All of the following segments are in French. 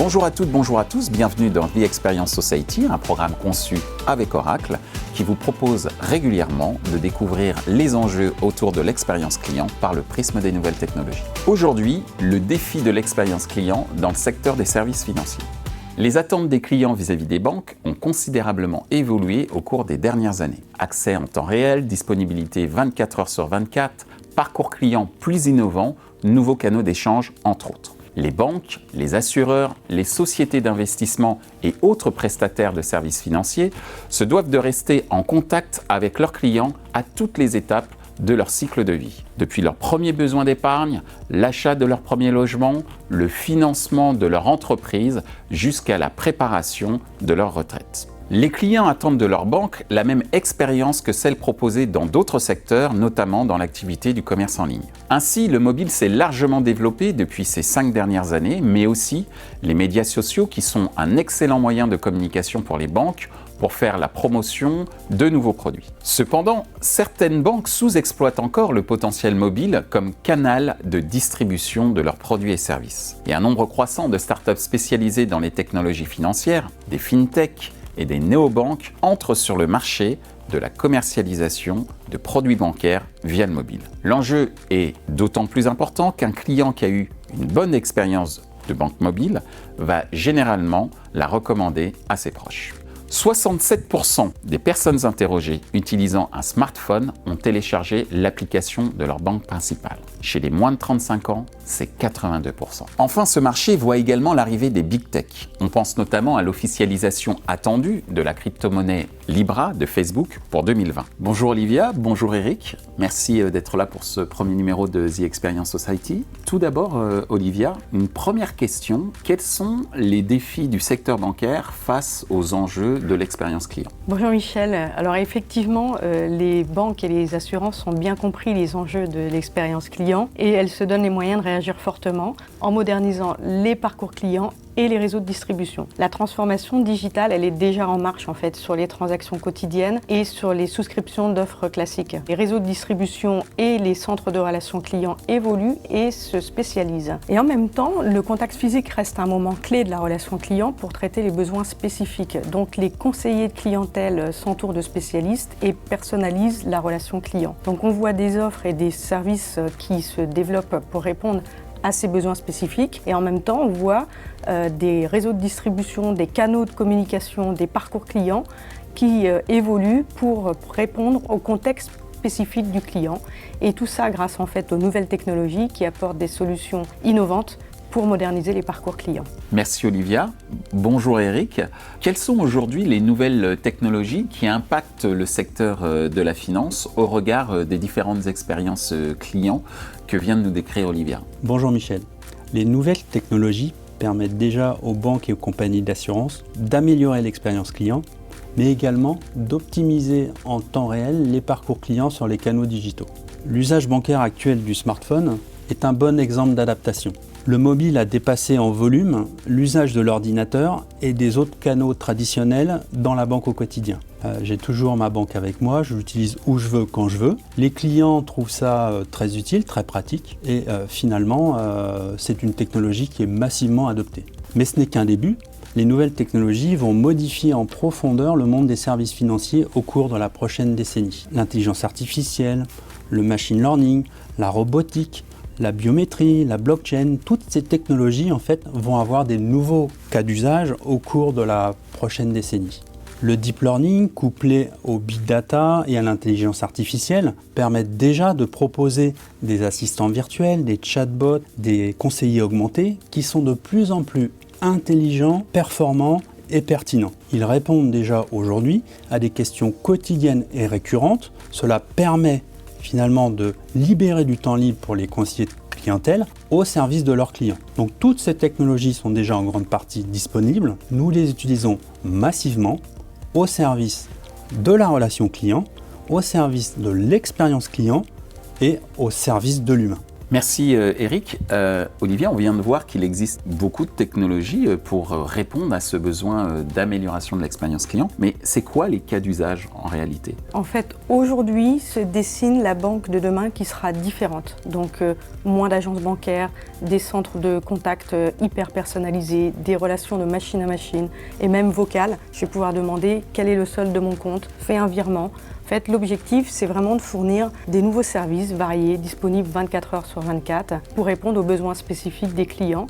Bonjour à toutes, bonjour à tous, bienvenue dans The Experience Society, un programme conçu avec Oracle qui vous propose régulièrement de découvrir les enjeux autour de l'expérience client par le prisme des nouvelles technologies. Aujourd'hui, le défi de l'expérience client dans le secteur des services financiers. Les attentes des clients vis-à-vis des banques ont considérablement évolué au cours des dernières années. Accès en temps réel, disponibilité 24 heures sur 24, parcours client plus innovant, nouveaux canaux d'échange entre autres. Les banques, les assureurs, les sociétés d'investissement et autres prestataires de services financiers se doivent de rester en contact avec leurs clients à toutes les étapes de leur cycle de vie. Depuis leurs premiers besoins d'épargne, l'achat de leur premier logement, le financement de leur entreprise, jusqu'à la préparation de leur retraite. Les clients attendent de leur banque la même expérience que celle proposée dans d'autres secteurs, notamment dans l'activité du commerce en ligne. Ainsi, le mobile s'est largement développé depuis ces 5 dernières années, mais aussi les médias sociaux qui sont un excellent moyen de communication pour les banques pour faire la promotion de nouveaux produits. Cependant, certaines banques sous-exploitent encore le potentiel mobile comme canal de distribution de leurs produits et services. Et un nombre croissant de startups spécialisées dans les technologies financières, des fintech et des néobanques entrent sur le marché de la commercialisation de produits bancaires via le mobile. L'enjeu est d'autant plus important qu'un client qui a eu une bonne expérience de banque mobile va généralement la recommander à ses proches. 67% des personnes interrogées utilisant un smartphone ont téléchargé l'application de leur banque principale. Chez les moins de 35 ans, c'est 82%. Enfin, ce marché voit également l'arrivée des big tech. On pense notamment à l'officialisation attendue de la crypto-monnaie Libra de Facebook pour 2020. Bonjour Olivia, bonjour Eric. Merci d'être là pour ce premier numéro de The Experience Society. Tout d'abord, Olivia, une première question. Quels sont les défis du secteur bancaire face aux enjeux de l'expérience client? Bonjour Michel. Alors effectivement, les banques et les assurances ont bien compris les enjeux de l'expérience client et elles se donnent les moyens de réagir fortement en modernisant les parcours clients et les réseaux de distribution. La transformation digitale, elle est déjà en marche en fait sur les transactions quotidiennes et sur les souscriptions d'offres classiques. Les réseaux de distribution et les centres de relations clients évoluent et se spécialisent. Et en même temps, le contact physique reste un moment clé de la relation client pour traiter les besoins spécifiques. Donc les conseillers de clientèle s'entourent de spécialistes et personnalisent la relation client. Donc on voit des offres et des services qui se développent pour répondre à ces besoins spécifiques et en même temps on voit des réseaux de distribution, des canaux de communication, des parcours clients qui évoluent pour répondre au contexte spécifique du client et tout ça grâce en fait aux nouvelles technologies qui apportent des solutions innovantes pour moderniser les parcours clients. Merci Olivia. Bonjour Eric. Quelles sont aujourd'hui les nouvelles technologies qui impactent le secteur de la finance au regard des différentes expériences clients que vient de nous décrire Olivia? Bonjour Michel. Les nouvelles technologies permettent déjà aux banques et aux compagnies d'assurance d'améliorer l'expérience client, mais également d'optimiser en temps réel les parcours clients sur les canaux digitaux. L'usage bancaire actuel du smartphone est un bon exemple d'adaptation. Le mobile a dépassé en volume l'usage de l'ordinateur et des autres canaux traditionnels dans la banque au quotidien. J'ai toujours ma banque avec moi, je l'utilise où je veux, quand je veux. Les clients trouvent ça très utile, très pratique et finalement c'est une technologie qui est massivement adoptée. Mais ce n'est qu'un début. Les nouvelles technologies vont modifier en profondeur le monde des services financiers au cours de la prochaine décennie. L'intelligence artificielle, le machine learning, la robotique, la biométrie, la blockchain, toutes ces technologies en fait vont avoir des nouveaux cas d'usage au cours de la prochaine décennie. Le deep learning, couplé au big data et à l'intelligence artificielle, permettent déjà de proposer des assistants virtuels, des chatbots, des conseillers augmentés qui sont de plus en plus intelligents, performants et pertinents. Ils répondent déjà aujourd'hui à des questions quotidiennes et récurrentes. Cela permet finalement de libérer du temps libre pour les conseillers de clientèle au service de leurs clients. Donc toutes ces technologies sont déjà en grande partie disponibles. Nous les utilisons massivement au service de la relation client, au service de l'expérience client et au service de l'humain. Merci Eric. Olivia, on vient de voir qu'il existe beaucoup de technologies pour répondre à ce besoin d'amélioration de l'expérience client. Mais c'est quoi les cas d'usage en réalité? En fait, aujourd'hui se dessine la banque de demain qui sera différente. Donc moins d'agences bancaires, des centres de contact hyper personnalisés, des relations de machine à machine et même vocales. Je vais pouvoir demander quel est le solde de mon compte, fais un virement. En fait, l'objectif, c'est vraiment de fournir des nouveaux services variés, disponibles 24 heures sur 24, pour répondre aux besoins spécifiques des clients.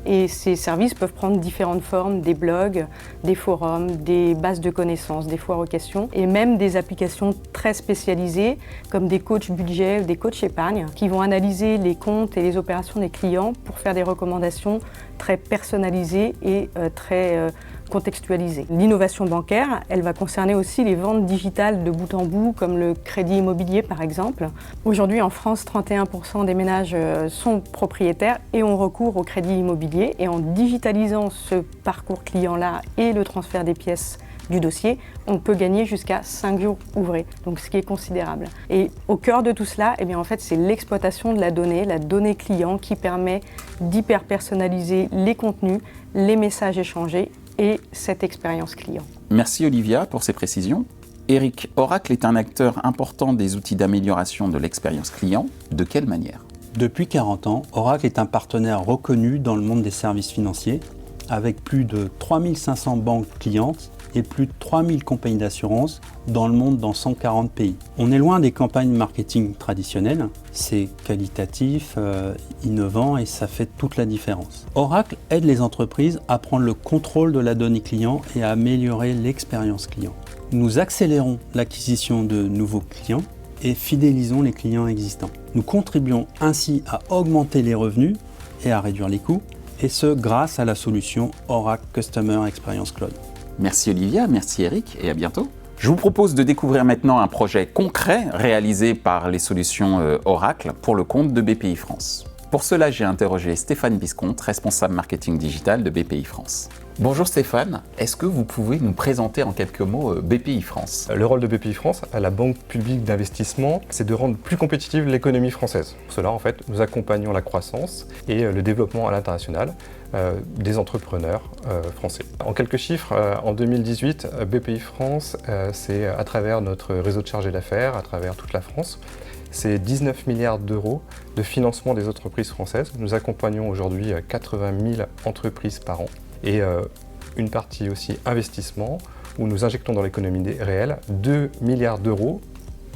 Et ces services peuvent prendre différentes formes, des blogs, des forums, des bases de connaissances, des foires aux questions, et même des applications très spécialisées, comme des coachs budget ou des coachs épargne, qui vont analyser les comptes et les opérations des clients pour faire des recommandations très personnalisées et très contextualisée. L'innovation bancaire, elle va concerner aussi les ventes digitales de bout en bout, comme le crédit immobilier par exemple. Aujourd'hui en France, 31% des ménages sont propriétaires et ont recours au crédit immobilier. Et en digitalisant ce parcours client-là et le transfert des pièces du dossier, on peut gagner jusqu'à 5 jours ouvrés, donc ce qui est considérable. Et au cœur de tout cela, eh bien, en fait, c'est l'exploitation de la donnée client qui permet d'hyper personnaliser les contenus, les messages échangés et cette expérience client. Merci Olivia pour ces précisions. Eric, Oracle est un acteur important des outils d'amélioration de l'expérience client. De quelle manière? Depuis 40 ans, Oracle est un partenaire reconnu dans le monde des services financiers, avec plus de 3500 banques clientes et plus de 3000 compagnies d'assurance dans le monde dans 140 pays. On est loin des campagnes marketing traditionnelles, c'est qualitatif, innovant et ça fait toute la différence. Oracle aide les entreprises à prendre le contrôle de la donnée client et à améliorer l'expérience client. Nous accélérons l'acquisition de nouveaux clients et fidélisons les clients existants. Nous contribuons ainsi à augmenter les revenus et à réduire les coûts, et ce grâce à la solution Oracle Customer Experience Cloud. Merci Olivia, merci Eric et à bientôt. Je vous propose de découvrir maintenant un projet concret réalisé par les solutions Oracle pour le compte de BPI France. Pour cela, j'ai interrogé Stéphane Biscomte, responsable marketing digital de BPI France. Bonjour Stéphane, est-ce que vous pouvez nous présenter en quelques mots BPI France? Le rôle de BPI France, à la Banque publique d'investissement, c'est de rendre plus compétitive l'économie française. Pour cela, en fait, nous accompagnons la croissance et le développement à l'international des entrepreneurs français. En quelques chiffres, en 2018, BPI France, c'est à travers notre réseau de chargés d'affaires, à travers toute la France, c'est 19 milliards d'euros de financement des entreprises françaises. Nous accompagnons aujourd'hui 80 000 entreprises par an et une partie aussi investissement où nous injectons dans l'économie réelle 2 milliards d'euros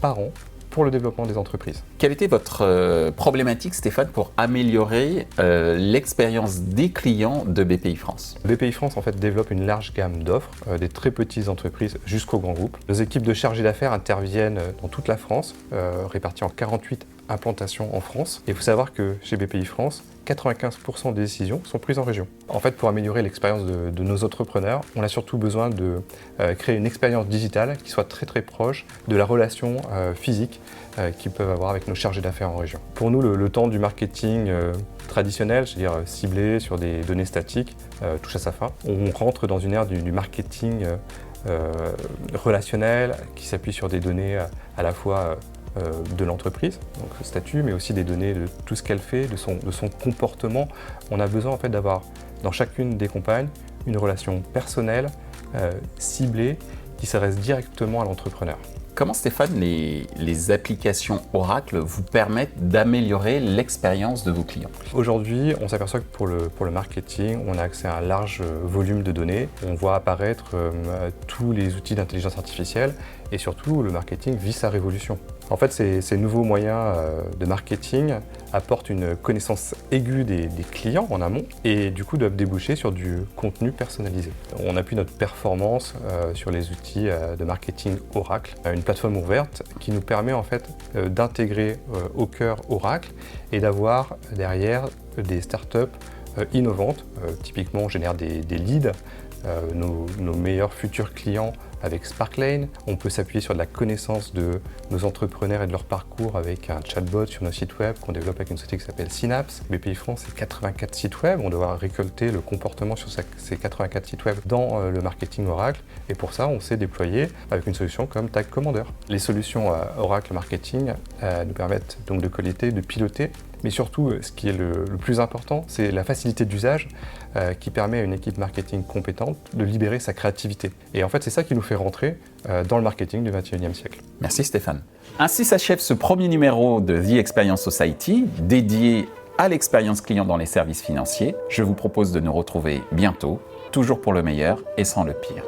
par an pour le développement des entreprises. Quelle était votre problématique, Stéphane, pour améliorer l'expérience des clients de BPI France? BPI France en fait développe une large gamme d'offres, des très petites entreprises jusqu'aux grands groupes. Nos équipes de chargés d'affaires interviennent dans toute la France, réparties en 48 implantations en France. Et il faut savoir que chez BPI France, 95% des décisions sont prises en région. En fait, pour améliorer l'expérience de nos entrepreneurs, on a surtout besoin de créer une expérience digitale qui soit très très proche de la relation physique qu'ils peuvent avoir avec nos chargés d'affaires en région. Pour nous, le temps du marketing traditionnel, c'est-à-dire ciblé sur des données statiques, touche à sa fin. On rentre dans une ère du marketing relationnel qui s'appuie sur des données à la fois de l'entreprise, donc le statut, mais aussi des données de tout ce qu'elle fait, de son comportement. On a besoin en fait d'avoir dans chacune des campagnes une relation personnelle, ciblée, qui s'adresse directement à l'entrepreneur. Comment, Stéphane, les applications Oracle vous permettent d'améliorer l'expérience de vos clients? Aujourd'hui, on s'aperçoit que pour le marketing, on a accès à un large volume de données. On voit apparaître tous les outils d'intelligence artificielle et surtout, le marketing vit sa révolution. En fait, ces nouveaux moyens de marketing apportent une connaissance aiguë des clients en amont et du coup doivent déboucher sur du contenu personnalisé. On appuie notre performance sur les outils de marketing Oracle, une plateforme ouverte qui nous permet en fait d'intégrer au cœur Oracle et d'avoir derrière des startups innovantes. Typiquement, on génère des leads, nos meilleurs futurs clients avec Sparklane. On peut s'appuyer sur de la connaissance de nos entrepreneurs et de leur parcours avec un chatbot sur nos sites web qu'on développe avec une société qui s'appelle Synapse. BPI France, c'est 84 sites web. On doit récolter le comportement sur ces 84 sites web dans le marketing Oracle. Et pour ça, on s'est déployé avec une solution comme Tag Commander. Les solutions Oracle Marketing nous permettent donc de collecter, de piloter Mais surtout, ce qui est le plus important, c'est la facilité d'usage qui permet à une équipe marketing compétente de libérer sa créativité. Et en fait, c'est ça qui nous fait rentrer dans le marketing du XXIe siècle. Merci Stéphane. Ainsi s'achève ce premier numéro de The Experience Society dédié à l'expérience client dans les services financiers. Je vous propose de nous retrouver bientôt, toujours pour le meilleur et sans le pire.